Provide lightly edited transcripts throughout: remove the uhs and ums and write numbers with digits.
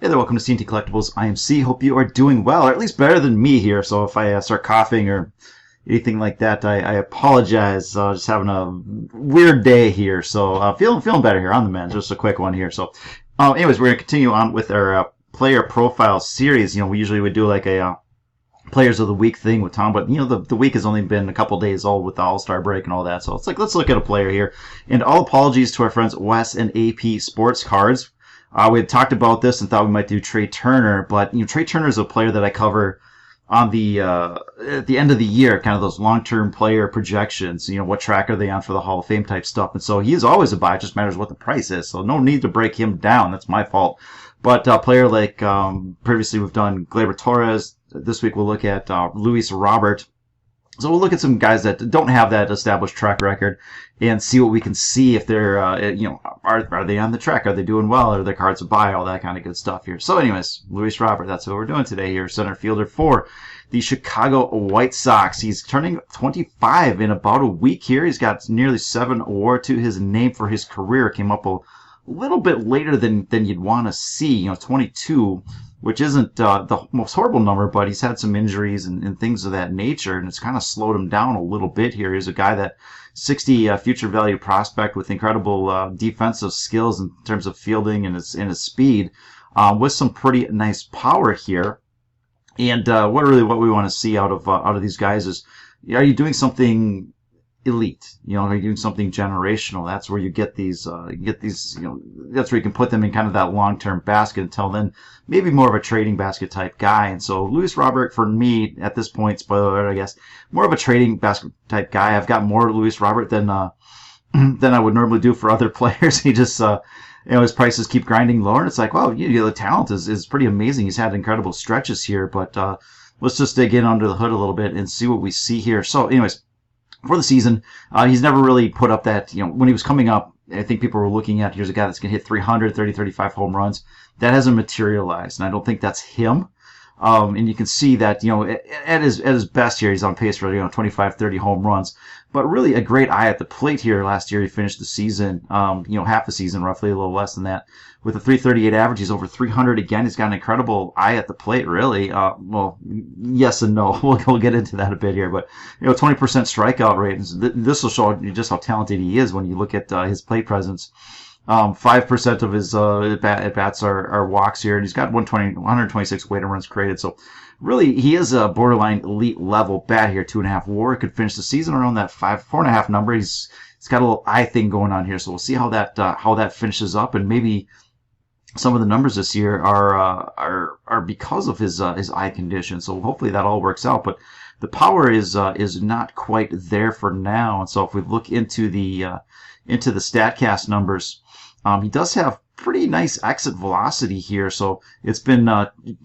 Hey there, welcome to CNT Collectibles. I am C. Hope you are doing well, or at least better than me here. So if I start coughing or anything like that, I apologize. Just having a weird day here. So feeling better here on the mend. Just a quick one here. So anyways, we're going to continue on with our player profile series. We usually would do like a Players of the Week thing with Tom, but the week has only been a couple days old with the All-Star break and all that. So it's like, let's look at a player here. And all apologies to our friends Wes and AP Sports Cards. We had talked about this and thought we might do Trey Turner, but Trey Turner is a player that I cover on the at the end of the year, kind of those long-term player projections. What track are they on for the Hall of Fame type stuff? And so he is always a buy. It just matters what the price is. So no need to break him down. That's my fault. But a player like previously we've done Gleyber Torres. This week we'll look at Luis Robert. So we'll look at some guys that don't have that established track record and see what we can see if they're, are they on the track? Are they doing well? Are their cards a buy? All that kind of good stuff here. So anyways, Luis Robert, that's what we're doing today here. Center fielder for the Chicago White Sox. He's turning 25 in about a week here. He's got nearly 7 WAR to his name for his career. Came up a little bit later than you'd want to see. 22. Which isn't the most horrible number, but he's had some injuries and things of that nature, and it's kind of slowed him down a little bit here. He's a guy that 60 future value prospect with incredible defensive skills in terms of fielding and his speed, with some pretty nice power here. And what we want to see out of these guys is, are you doing something elite? Are you doing something generational? That's where you get these, that's where you can put them in kind of that long-term basket. Until then, maybe more of a trading basket type guy. And so Luis Robert, for me, at this point, spoiler alert, I guess, more of a trading basket type guy. I've got more Luis Robert than I would normally do for other players. He just, his prices keep grinding lower, and it's like, well, the talent is pretty amazing. He's had incredible stretches here, but let's just dig in under the hood a little bit and see what we see here. So anyways, for the season, he's never really put up that, when he was coming up, I think people were looking at, here's a guy that's going to hit 300, 30, 35 home runs. That hasn't materialized, and I don't think that's him. And you can see that, at his best here, he's on pace for, 25, 30 home runs. But really a great eye at the plate here. Last year he finished the season, half a season roughly, a little less than that, with a 338 average. He's over 300 again. He's got an incredible eye at the plate, really. Well, yes and no. We'll get into that a bit here, but 20% strikeout rate. This will show you just how talented he is when you look at his plate presence. 5% of his at-bats are walks here, and he's got 126 weighted runs created. So really, he is a borderline elite level bat here. 2.5 WAR. Could finish the season around that 4.5 number. He's got a little eye thing going on here, so we'll see how that finishes up, and maybe some of the numbers this year are because of his eye condition. So hopefully that all works out. But the power is not quite there for now, and so if we look into the StatCast numbers. He does have pretty nice exit velocity here, so it's been,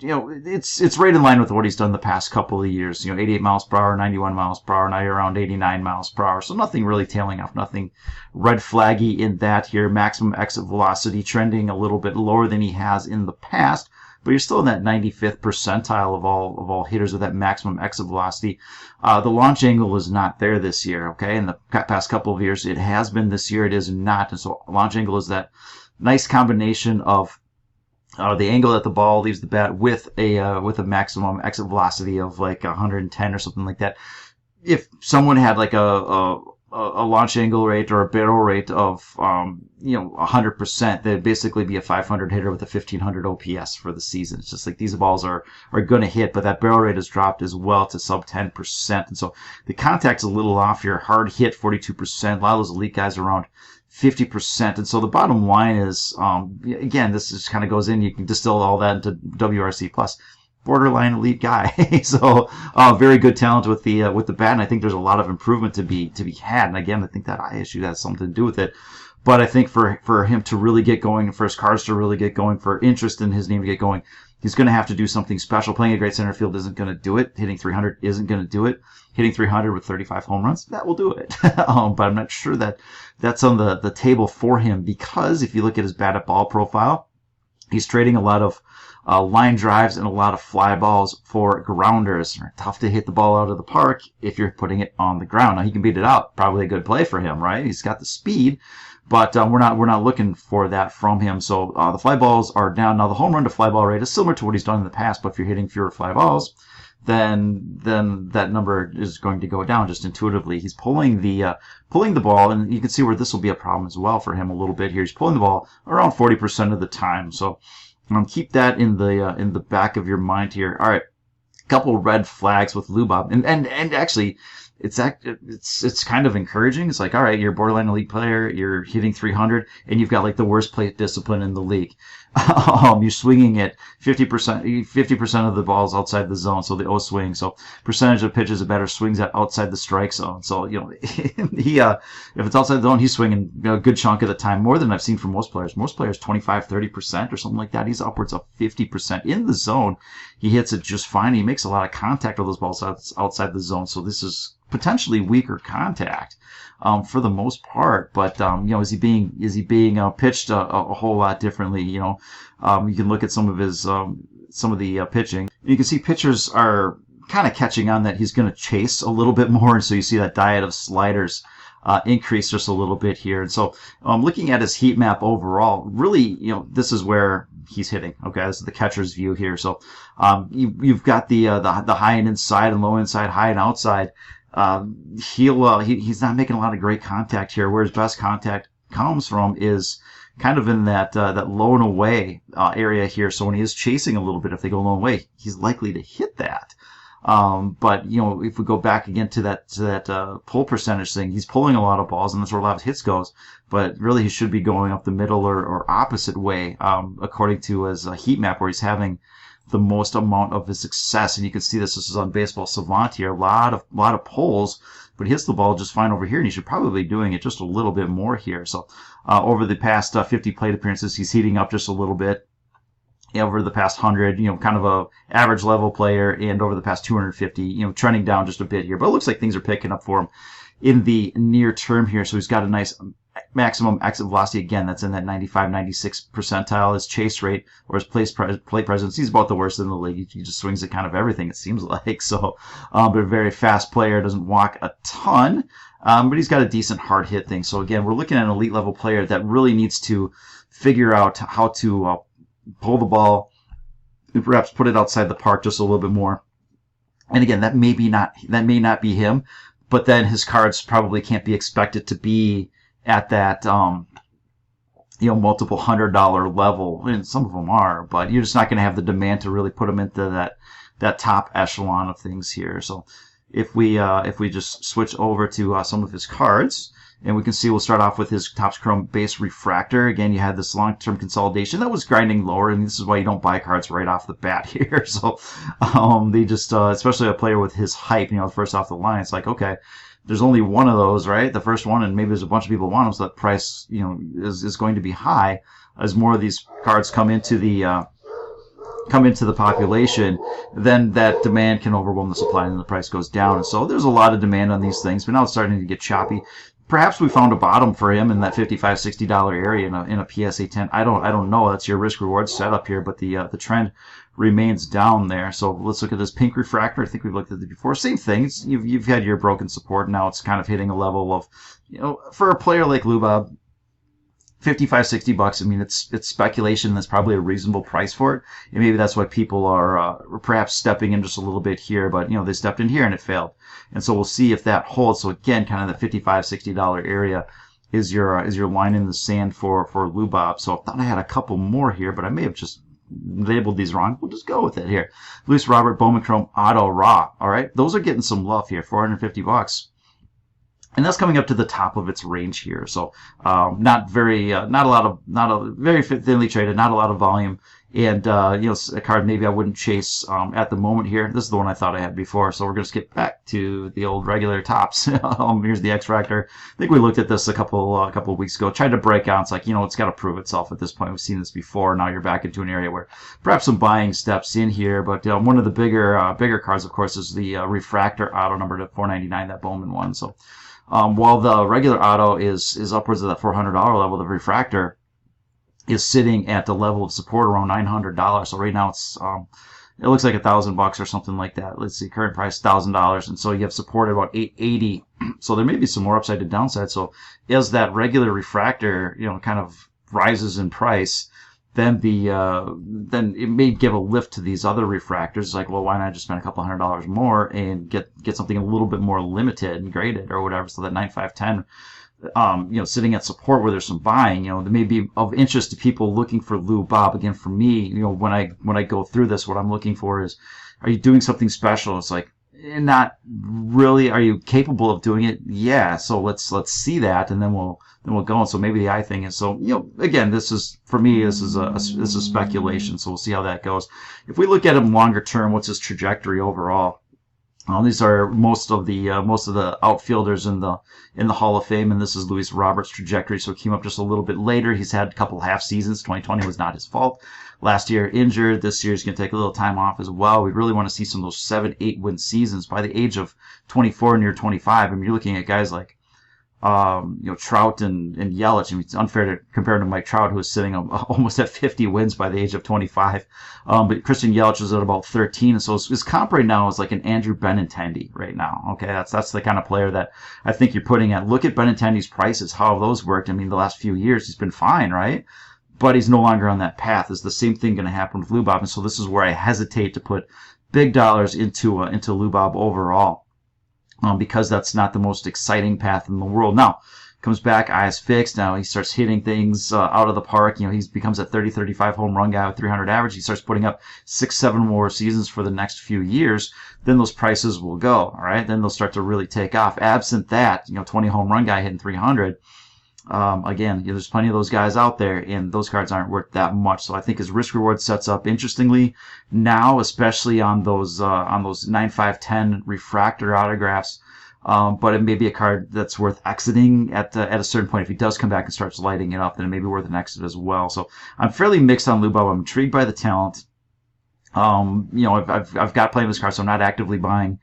it's right in line with what he's done the past couple of years. 88 miles per hour, 91 miles per hour, now you're around 89 miles per hour. So nothing really tailing off, nothing red flaggy in that here. Maximum exit velocity trending a little bit lower than he has in the past, but you're still in that 95th percentile of all hitters with that maximum exit velocity. The launch angle is not there this year, okay? In the past couple of years, it has been. This year, it is not. And so launch angle is that nice combination of the angle that the ball leaves the bat with a maximum exit velocity of like 110 or something like that. If someone had like a launch angle rate or a barrel rate of 100%, they'd basically be a 500 hitter with a 1500 OPS for the season. It's just like these balls are going to hit, but that barrel rate has dropped as well to sub 10%. And so the contact's a little off here. Hard hit 42%. A lot of those elite guys are around 50%. And so the bottom line is, again, this just kind of goes in. You can distill all that into WRC plus. Borderline elite guy. So very good talent with the bat, and I think there's a lot of improvement to be had. And again, I think that eye issue has something to do with it. But I think for him to really get going, for his cards to really get going, for interest in his name to get going, he's going to have to do something special. Playing a great center field isn't going to do it. Hitting 300 isn't going to do it. Hitting 300 with 35 home runs, that will do it. But I'm not sure that that's on the table for him, because if you look at his bat at ball profile, He's trading a lot of line drives and a lot of fly balls for grounders. They're tough to hit the ball out of the park if you're putting it on the ground. Now he can beat it out. Probably a good play for him, right? He's got the speed, but we're not looking for that from him. So the fly balls are down. Now the home run to fly ball rate is similar to what he's done in the past, but if you're hitting fewer fly balls, then that number is going to go down just intuitively. He's pulling the ball, and you can see where this will be a problem as well for him a little bit here. He's pulling the ball around 40% of the time. So keep that in the back of your mind here. All right, a couple red flags with LouBob, and actually, it's kind of encouraging. It's like, all right, you're a borderline elite player, you're hitting 300, and you've got like the worst plate discipline in the league. You're swinging it 50% of the balls outside the zone, so the O swing. So percentage of pitches a batter swings at outside the strike zone. So he if it's outside the zone, he's swinging a good chunk of the time, more than I've seen from most players. Most players 25-30% or something like that. He's upwards of 50% in the zone. He hits it just fine. He makes a lot of contact with those balls outside the zone. So this is potentially weaker contact for the most part, but is he being pitched a whole lot differently? You can look at some of the pitching. You can see pitchers are kind of catching on that he's going to chase a little bit more, and so you see that diet of sliders increase just a little bit here. And so looking at his heat map overall, really, this is where he's hitting. Okay, this is the catcher's view here. So you've got the high and inside and low inside, high and outside. He's not making a lot of great contact here. Where his best contact comes from is kind of in that low and away area here. So when he is chasing a little bit, if they go low and away, he's likely to hit that. But if we go back again to that pull percentage thing, he's pulling a lot of balls, and that's where a lot of hits goes. But really, he should be going up the middle or opposite way, according to his heat map, where he's having the most amount of his success. And you can see this is on Baseball Savant here. A lot of pulls, but he hits the ball just fine over here, and he should probably be doing it just a little bit more here. So over the past 50 plate appearances, he's heating up just a little bit. Over the past 100, kind of a average level player, and over the past 250, trending down just a bit here. But it looks like things are picking up for him in the near term here. So he's got a nice maximum exit velocity. Again, that's in that 95-96 percentile. His chase rate or his plate presence, he's about the worst in the league. He just swings at kind of everything, it seems like. So, but a very fast player, doesn't walk a ton, but he's got a decent hard hit thing. So again, we're looking at an elite level player that really needs to figure out how to pull the ball and perhaps put it outside the park just a little bit more. And again, that may not be him, but then his cards probably can't be expected to be at that multiple $100 level, and some of them are, but you're just not going to have the demand to really put them into that top echelon of things here. So if we just switch over to some of his cards, and we can see we'll start off with his Topps Chrome base refractor. Again, you had this long-term consolidation that was grinding lower, and this is why you don't buy cards right off the bat here. So they just, especially a player with his hype, first off the line, it's like, okay, there's only one of those, right? The first one, and maybe there's a bunch of people who want them, so that price, is going to be high as more of these cards come into the population. Then that demand can overwhelm the supply, and the price goes down. And so there's a lot of demand on these things, but now it's starting to get choppy. Perhaps we found a bottom for him in that $55-$60 area in a PSA 10. I don't know. That's your risk reward setup here, but the trend remains down there. So let's look at this pink refractor. I think we've looked at it before. Same thing. You've had your broken support. Now it's kind of hitting a level of, for a player like LouBob, $55-$60. I mean, it's speculation. That's probably a reasonable price for it, and maybe that's why people are perhaps stepping in just a little bit here. But they stepped in here and it failed, and so we'll see if that holds. So again, kind of the $55-$60 area is your line in the sand for LouBob. So I thought I had a couple more here, but I may have just labeled these wrong. We'll just go with it here. Luis Robert Bowman Chrome Auto Raw. All right, those are getting some love here. $450. And that's coming up to the top of its range here. So, very thinly traded, not a lot of volume. And, a card maybe I wouldn't chase, at the moment here. This is the one I thought I had before. So we're going to skip back to the old regular Topps. Here's the X-Fractor. I think we looked at this a couple of weeks ago. Tried to break out. It's like, it's got to prove itself at this point. We've seen this before. Now you're back into an area where perhaps some buying steps in here. But, one of the bigger cards, of course, is the, Refractor Auto number to $499, that Bowman one. So, while the regular auto is upwards of that $400 level, the refractor is sitting at the level of support around $900. So right now it looks like $1,000 or something like that. Let's see, current price $1,000, and so you have support at about 880. So there may be some more upside to downside. So as that regular refractor, kind of rises in price, then then it may give a lift to these other refractors. It's like, well, why not just spend a couple $100 more and get something a little bit more limited and graded or whatever? So that 9510. Sitting at support where there's some buying, that may be of interest to people looking for LouBob. Again, for me, when I go through this, what I'm looking for is, are you doing something special? It's like, not really. Are you capable of doing it? Yeah. So let's see that, and then we'll go. And so maybe the eye thing is, so, again, this is, for me, this is speculation. So we'll see how that goes. If we look at him longer term, what's his trajectory overall? These are most of the outfielders in the Hall of Fame, and this is Luis Roberts' trajectory. So he came up just a little bit later. He's had a couple half seasons. 2020 was not his fault. Last year injured. This year he's going to take a little time off as well. We really want to see some of those 7-8 win seasons by the age of 24, near 25. I mean, you're looking at guys like Trout and Yelich. I mean, it's unfair to compare to Mike Trout, who is sitting almost at 50 wins by the age of 25. But Christian Yelich is at about 13. And so his comp right now is like an Andrew Benintendi right now. Okay. That's the kind of player that I think you're putting at. Look at Benintendi's prices, how have those worked? I mean, the last few years he's been fine, right? But he's no longer on that path. Is the same thing going to happen with LouBob? And so this is where I hesitate to put big dollars into LouBob overall. Because that's not the most exciting path in the world. Now, comes back, eyes fixed. Now he starts hitting things out of the park. He becomes a 30, 35 home run guy with 300 average. He starts putting up 6, 7 more seasons for the next few years. Then those prices will go. All right. Then they'll start to really take off. Absent that, 20 home run guy hitting 300. Again, there's plenty of those guys out there, and those cards aren't worth that much. So I think his risk reward sets up interestingly now, especially on those 9, 5, 10 refractor autographs. But it may be a card that's worth exiting at a certain point. If he does come back and starts lighting it up, then it may be worth an exit as well. So I'm fairly mixed on LouBob. I'm intrigued by the talent. I've got plenty of this card, so I'm not actively buying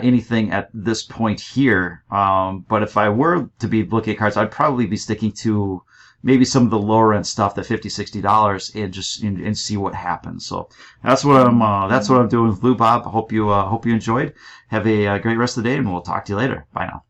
anything at this point here. But if I were to be looking at cards, I'd probably be sticking to maybe some of the lower end stuff, the $50, $60, and just and see what happens. So that's what I'm doing with LouBob. Hope you enjoyed. Have a great rest of the day, and we'll talk to you later. Bye now.